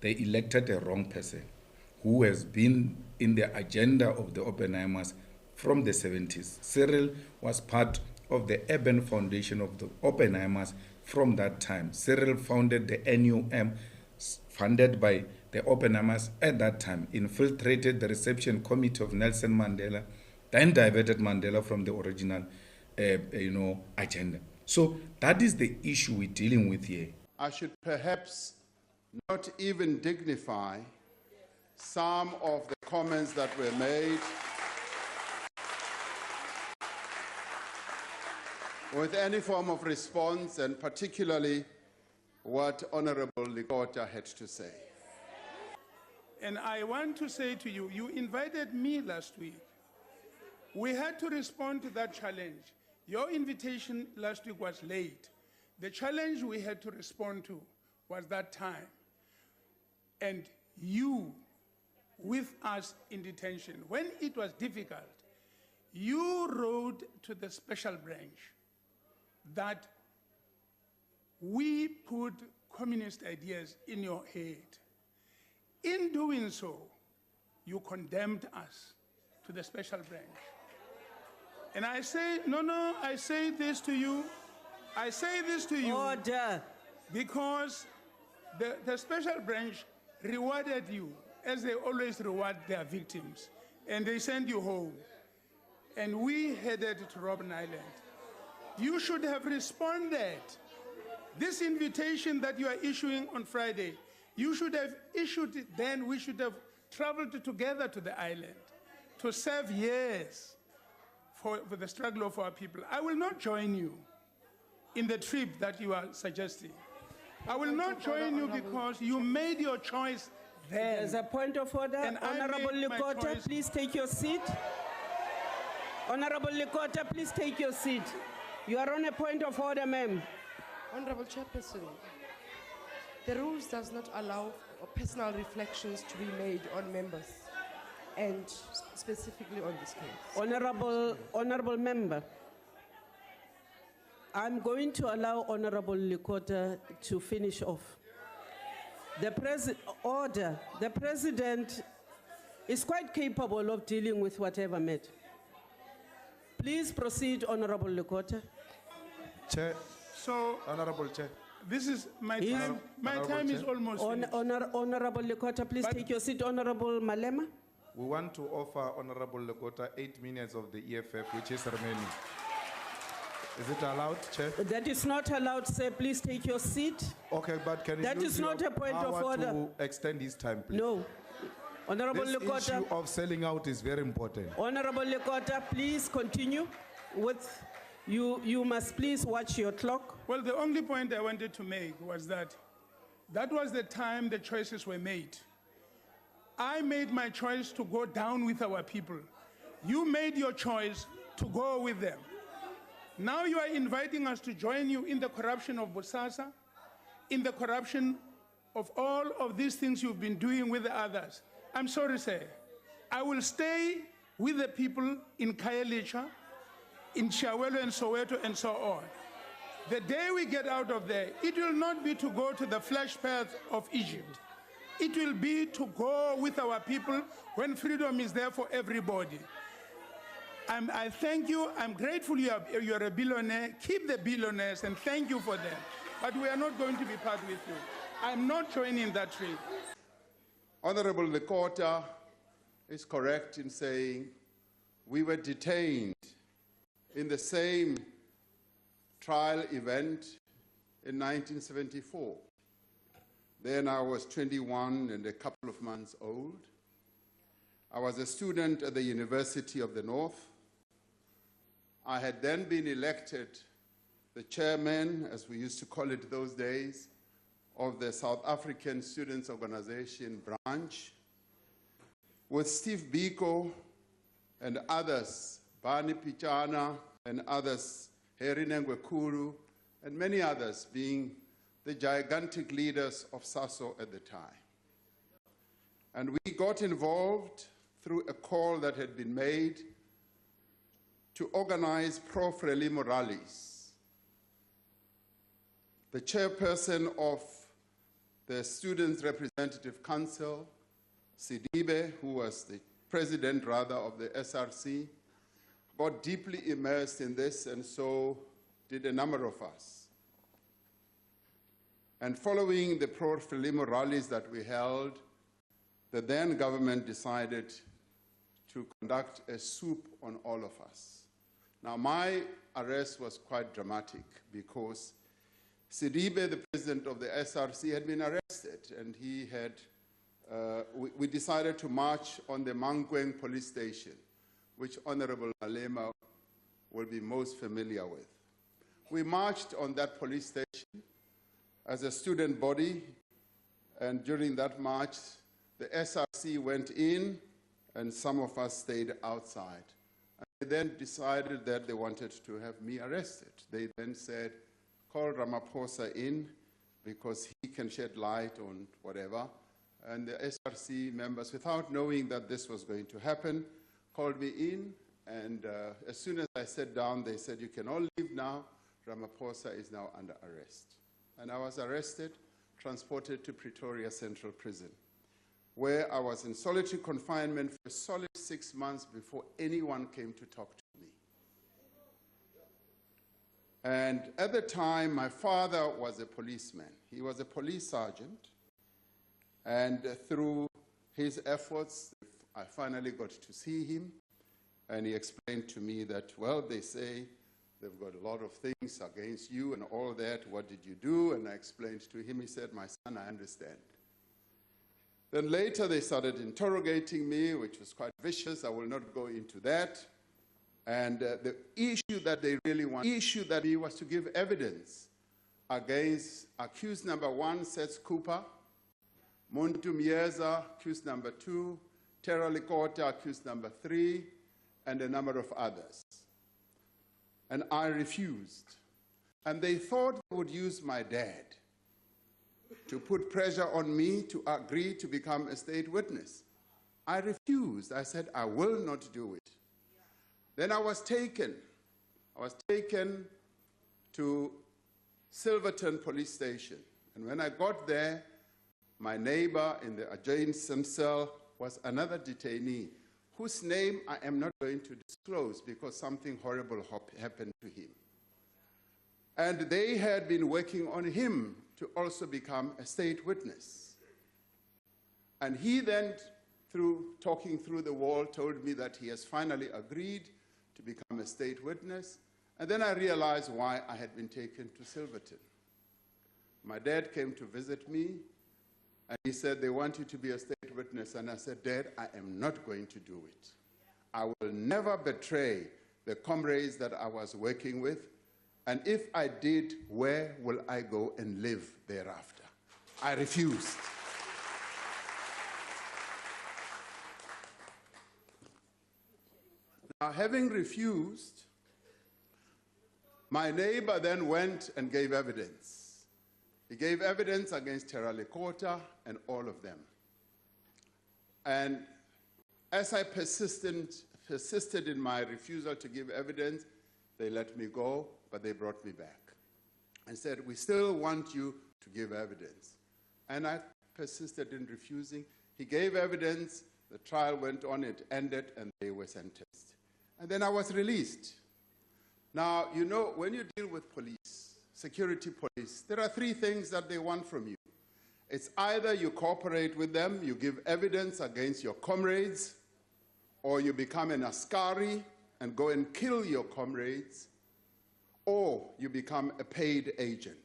they elected a wrong person who has been in the agenda of the Oppenheimers from the 70s. Cyril was part of the urban foundation of the Oppenheimers from that time. Cyril founded the NUM, funded by the Oppenheimers at that time, infiltrated the reception committee of Nelson Mandela, then diverted Mandela from the original agenda. So that is the issue we're dealing with here. I should perhaps not even dignify some of the comments that were made with any form of response, and particularly what Honorable Lekota had to say. And I want to say to you, you invited me last week. We had to respond to that challenge. Your invitation last week was late. The challenge we had to respond to was that time. And you, with us in detention, when it was difficult, you wrote to the special branch that we put communist ideas in your head. In doing so, you condemned us to the special branch. And I say, no, I say this to you. I say this to you. Order. Because the special branch rewarded you, as they always reward their victims. And they send you home. And we headed to Robben Island. You should have responded. This invitation that you are issuing on Friday, you should have issued it then. We should have traveled together to the island to serve years for the struggle of our people. I will not join you in the trip that you are suggesting. I will not join you because you made your choice then. There's a point of order. Honorable Lekota, please take your seat. Honorable Lekota, please take your seat. You are on a point of order, ma'am. Honorable Chairperson, the rules does not allow personal reflections to be made on members, and specifically on this case. Honorable member, I'm going to allow Honorable Lekota to finish off. The President is quite capable of dealing with whatever matter. Please proceed, Honorable Lekota. Chair. So, Honorable Chair. This is my time. My time is almost finished. Honorable Lekota, please take your seat. Honorable Malema. We want to offer Honorable Lekota 8 minutes of the EFF, which is remaining. Is it allowed, Chair? That is not allowed, sir. Please take your seat. Okay, but can that is not a point of order. To extend his time, please? No. Honorable Lekota. This issue of selling out is very important. Honorable Lekota, please continue with... You must please watch your clock. Well, the only point I wanted to make was that was the time the choices were made. I made my choice to go down with our people. You made your choice to go with them. Now you are inviting us to join you in the corruption of Bosasa, in the corruption of all of these things you've been doing with the others. I'm sorry, sir. I will stay with the people in Khayelitsha, in Chiawelo and Soweto and so on. The day we get out of there, it will not be to go to the flesh path of Egypt. It will be to go with our people when freedom is there for everybody. I thank you. I'm grateful you're a billionaire. Keep the billionaires and thank you for them. But we are not going to be part with you. I'm not joining that trip. Honorable Lekota is correct in saying we were detained in the same trial event in 1974. Then I was 21 and a couple of months old. I was a student at the University of the North. I had then been elected the chairman, as we used to call it those days, of the South African Students' Organization branch, with Steve Biko and others, Bani Pichana and others, Heri Nengwekuru, and many others being the gigantic leaders of SASO at the time. And we got involved through a call that had been made to organize pro-Frelimo rallies. The chairperson of the Students' Representative Council, Sidibe, who was the president, rather, of the SRC, got deeply immersed in this, and so did a number of us. And following the pro-Frelimo rallies that we held, the then government decided to conduct a swoop on all of us. Now, my arrest was quite dramatic because Sidibe, the president of the SRC, had been arrested, and he had, we decided to march on the Mankweng police station, which Honorable Malema will be most familiar with. We marched on that police station as a student body, and during that march, the SRC went in, and some of us stayed outside. And they then decided that they wanted to have me arrested. They then said, call Ramaphosa in because he can shed light on whatever. And the SRC members, without knowing that this was going to happen, called me in, and as soon as I sat down, they said, you can all leave now. Ramaphosa is now under arrest. And I was arrested, transported to Pretoria Central Prison, where I was in solitary confinement for a solid 6 months before anyone came to talk to me. And at the time, my father was a policeman. He was a police sergeant, and through his efforts, I finally got to see him, and he explained to me that, well, they say they've got a lot of things against you and all that. What did you do? And I explained to him. He said, my son, I understand. Then later they started interrogating me, which was quite vicious. I will not go into that. And the issue that they really wanted was to give evidence against accused number 1, Seth Cooper, Muntu Mieza, accused number 2, Mosiuoa Lekota, accused number 3, and a number of others. And I refused. And they thought they would use my dad to put pressure on me to agree to become a state witness. I refused. I said, I will not do it. Then I was taken. I was taken to Silverton police station. And when I got there, my neighbor in the adjacent cell was another detainee whose name I am not going to disclose because something horrible happened to him. And they had been working on him to also become a state witness. And he then, through talking through the wall, told me that he has finally agreed to become a state witness. And then I realized why I had been taken to Silverton. My dad came to visit me, and he said, they want you to be a state witness. And I said, Dad, I am not going to do it. I will never betray the comrades that I was working with. And if I did, where will I go and live thereafter? I refused. Now, having refused, my neighbor then went and gave evidence. He gave evidence against Mosiuoa Lekota and all of them. And as I persisted in my refusal to give evidence, they let me go, but they brought me back and said, we still want you to give evidence. And I persisted in refusing. He gave evidence, the trial went on, it ended, and they were sentenced. And then I was released. Now, you know, when you deal with police, security police, there are 3 things that they want from you. It's either you cooperate with them, you give evidence against your comrades, or you become an askari and go and kill your comrades, or you become a paid agent.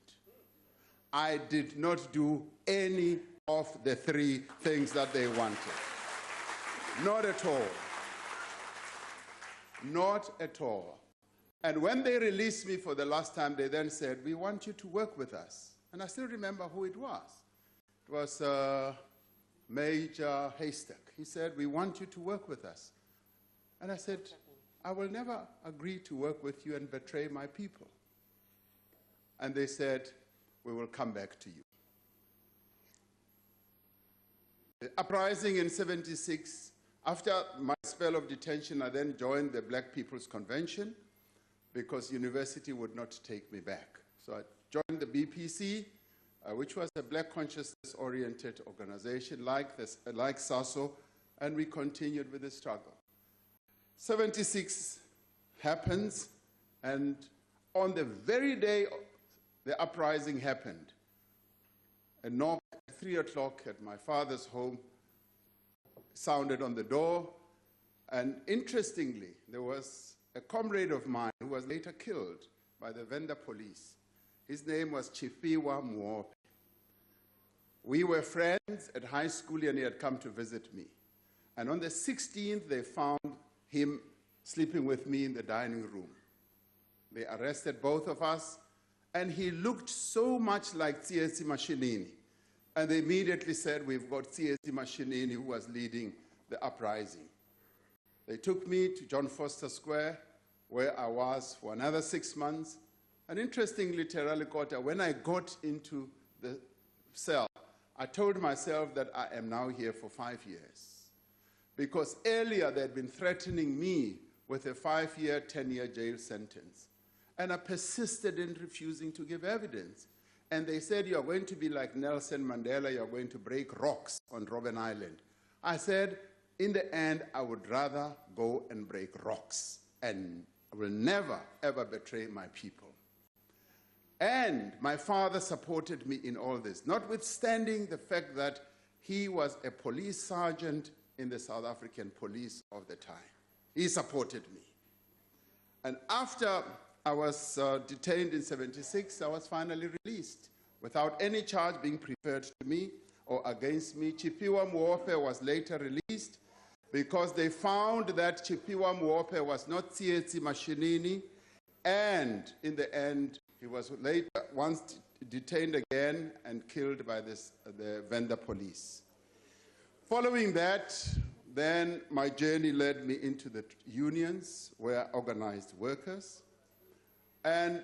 I did not do any of the 3 things that they wanted. Not at all. Not at all. And when they released me for the last time, they then said, we want you to work with us. And I still remember who it was. It was Major Haystack. He said, we want you to work with us. And I said, I will never agree to work with you and betray my people. And they said, we will come back to you. The uprising in '76, after my spell of detention, I then joined the Black People's Convention because university would not take me back. So I joined the BPC, which was a black consciousness-oriented organization like SASO, and we continued with the struggle. 76 happens, and on the very day the uprising happened, a knock at 3 o'clock at my father's home sounded on the door, and interestingly, there was a comrade of mine who was later killed by the Venda police. His name was Mosiuoa. We were friends at high school, and he had come to visit me. And on the 16th, they found him sleeping with me in the dining room. They arrested both of us, and he looked so much like Tsietsi Mashinini. And they immediately said, we've got Tsietsi Mashinini, who was leading the uprising. They took me to John Foster Square, where I was for another 6 months. And interestingly, Terra Lekota, when I got into the cell, I told myself that I am now here for 5 years. Because earlier they had been threatening me with a 5-year, 10-year jail sentence. And I persisted in refusing to give evidence. And they said, you are going to be like Nelson Mandela, you are going to break rocks on Robben Island. I said, in the end, I would rather go and break rocks, and I will never, ever betray my people. And my father supported me in all this, notwithstanding the fact that he was a police sergeant in the South African police of the time. He supported me. And after I was detained in 76, I was finally released without any charge being preferred to me or against me. Mosiuoa was later released because they found that Mosiuoa was not Tsietsi Mashinini, and in the end, he was later once detained again and killed by the Venda police. Following that, then my journey led me into the unions where I organized workers. And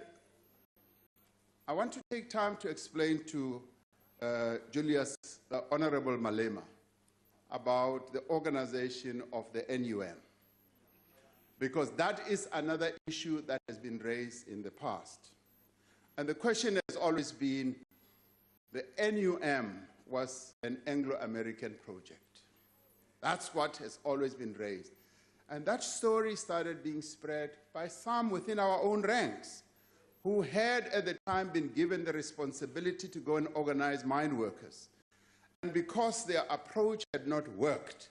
I want to take time to explain to Julius, Honorable Malema, about the organization of the NUM, because that is another issue that has been raised in the past. And the question has always been, the NUM was an Anglo-American project. That's what has always been raised. And that story started being spread by some within our own ranks who had at the time been given the responsibility to go and organize mine workers. And because their approach had not worked,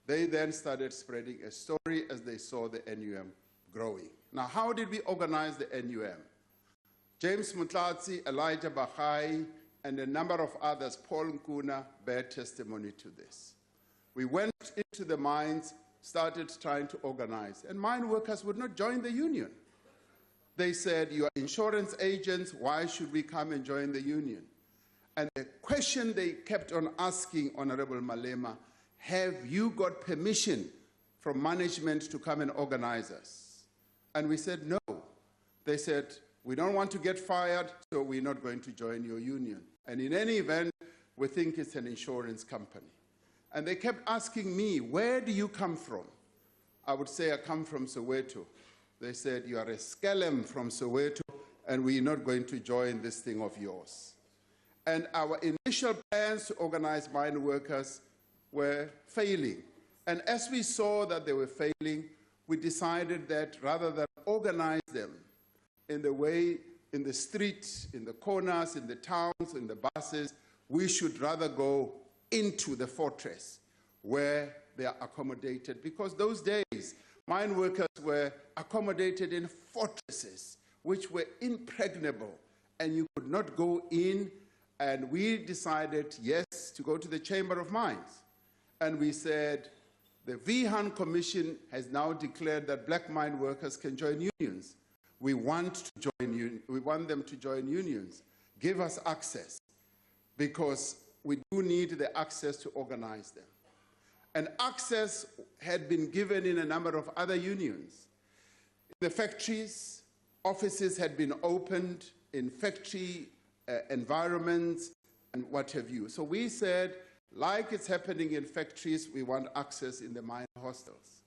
they then started spreading a story as they saw the NUM growing. Now, how did we organize the NUM? James Mutlatsi, Elijah Bahai, and a number of others, Paul Nkuna, bear testimony to this. We went into the mines, started trying to organize, and mine workers would not join the union. They said, you are insurance agents, why should we come and join the union? And the question they kept on asking, Honorable Malema, have you got permission from management to come and organize us? And we said, no. They said, we don't want to get fired, so we're not going to join your union. And in any event, we think it's an insurance company. And they kept asking me, where do you come from? I would say, I come from Soweto. They said, you are a skellum from Soweto, and we're not going to join this thing of yours. And our initial plans to organize mine workers were failing. And as we saw that they were failing, we decided that rather than organize them in the way, in the street, in the corners, in the towns, in the buses, we should rather go into the fortress where they are accommodated. Because those days, mine workers were accommodated in fortresses which were impregnable, and you could not go in. And we decided, yes, to go to the Chamber of Mines. And we said, the Vihan Commission has now declared that black mine workers can join unions. We want them to join unions. Give us access, because we do need the access to organize them. And access had been given in a number of other unions. In the factories, offices had been opened in factory environments and what have you. So we said, like it's happening in factories, we want access in the mine hostels.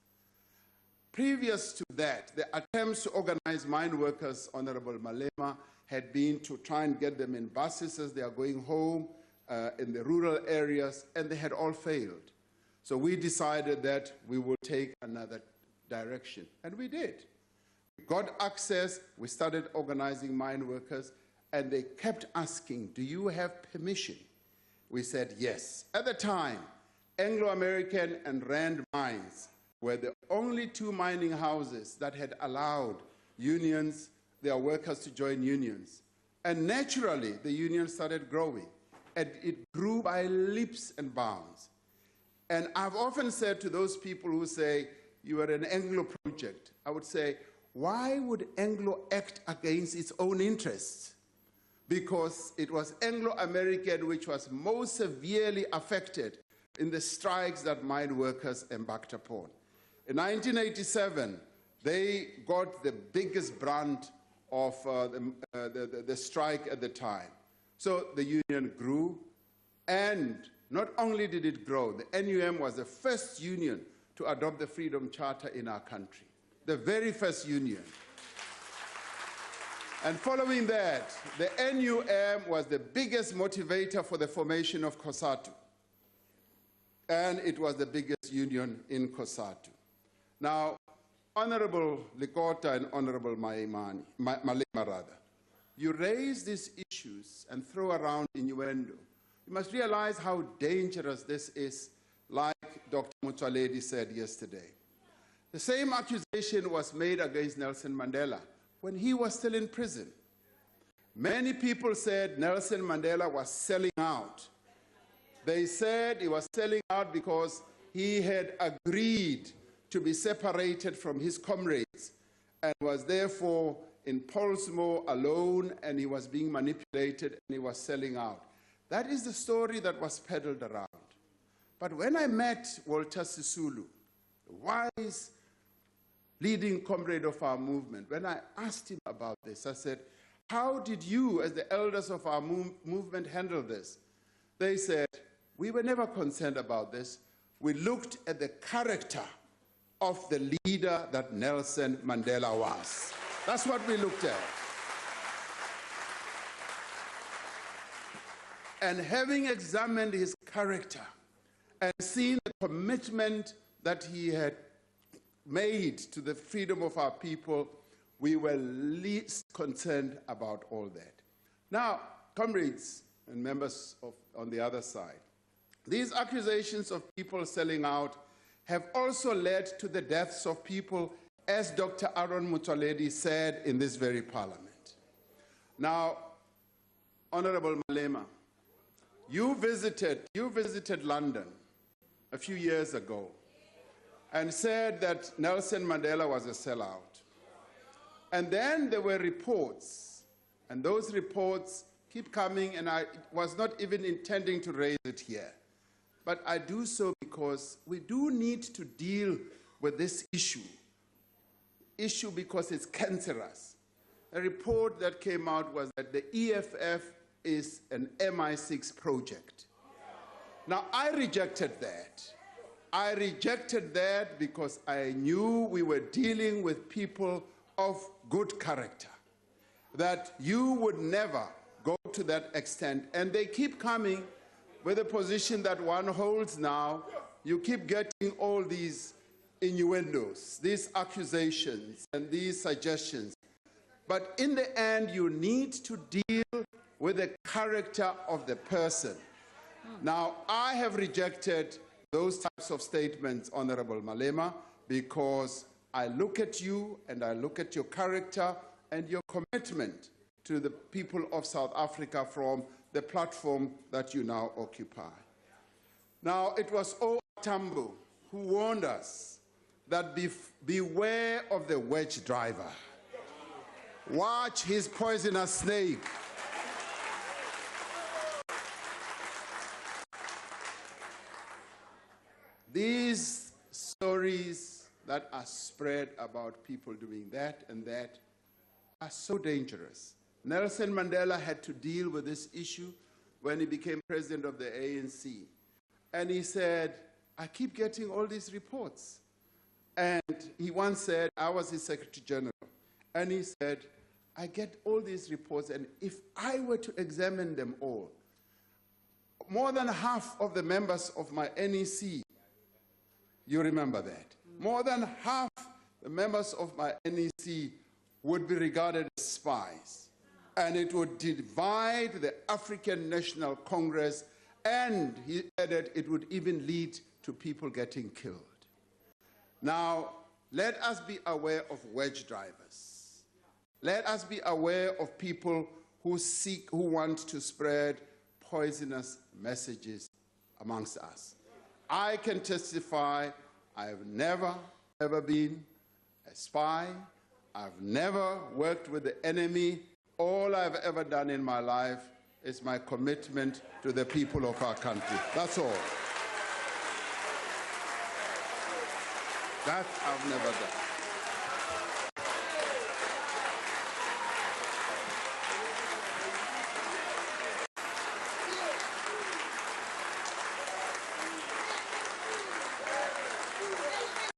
Previous to that, the attempts to organize mine workers, Honorable Malema, had been to try and get them in buses as they are going home in the rural areas, and they had all failed. So we decided that we would take another direction, and we did. We got access, we started organizing mine workers, and they kept asking, do you have permission? We said yes. At the time, Anglo-American and Rand Mines were the only two mining houses that had allowed unions, their workers to join unions. And naturally, the union started growing, and it grew by leaps and bounds. And I've often said to those people who say, you are an Anglo project, I would say, why would Anglo act against its own interests? Because it was Anglo-American which was most severely affected in the strikes that mine workers embarked upon. In 1987, they got the biggest brunt of the strike at the time. So the union grew, and not only did it grow, the NUM was the first union to adopt the Freedom Charter in our country, the very first union. And following that, the NUM was the biggest motivator for the formation of COSATU. And it was the biggest union in COSATU. Now, Honorable Lekota and Honorable Malema, you raise these issues and throw around innuendo. You must realize how dangerous this is, like Dr. Motsoaledi said yesterday. The same accusation was made against Nelson Mandela when he was still in prison. Many people said Nelson Mandela was selling out. They said he was selling out because he had agreed to be separated from his comrades and was therefore in Pollsmoor alone, and he was being manipulated and he was selling out. That is the story that was peddled around. But when I met Walter Sisulu, the wise leading comrade of our movement, when I asked him about this, I said, how did you, as the elders of our movement, handle this? They said, we were never concerned about this. We looked at the character of the leader that Nelson Mandela was. That's what we looked at. And having examined his character and seen the commitment that he had made to the freedom of our people, we were least concerned about all that. Now, comrades and members on the other side, these accusations of people selling out have also led to the deaths of people, as Dr. Aaron Motsoaledi said in this very parliament. Now, Honorable Malema, you visited London a few years ago and said that Nelson Mandela was a sellout. And then there were reports, and those reports keep coming, and I was not even intending to raise it here. But I do so because we do need to deal with this issue because it's cancerous. A report that came out was that the EFF is an MI6 project. Now, I rejected that. I rejected that because I knew we were dealing with people of good character, that you would never go to that extent. And they keep coming with the position that one holds now. You keep getting all these innuendos, these accusations, and these suggestions. But in the end, you need to deal with the character of the person. Now, I have rejected those types of statements, Honorable Malema, because I look at you and I look at your character and your commitment to the people of South Africa from the platform that you now occupy. Now, it was O. Tambo who warned us that beware of the wedge driver. Watch his poisonous snake. These stories that are spread about people doing that and that are so dangerous. Nelson Mandela had to deal with this issue when he became president of the ANC. And he said, I keep getting all these reports. And he once said, I was his Secretary General, and he said, I get all these reports, and if I were to examine them all, more than half of the members of my NEC, you remember that, more than half the members of my NEC would be regarded as spies. And it would divide the African National Congress, and he added it would even lead to people getting killed. Now, let us be aware of wedge drivers. Let us be aware of people who want to spread poisonous messages amongst us. I can testify I've never, ever been a spy. I've never worked with the enemy. All I've ever done in my life is my commitment to the people of our country. That's all. That I've never done.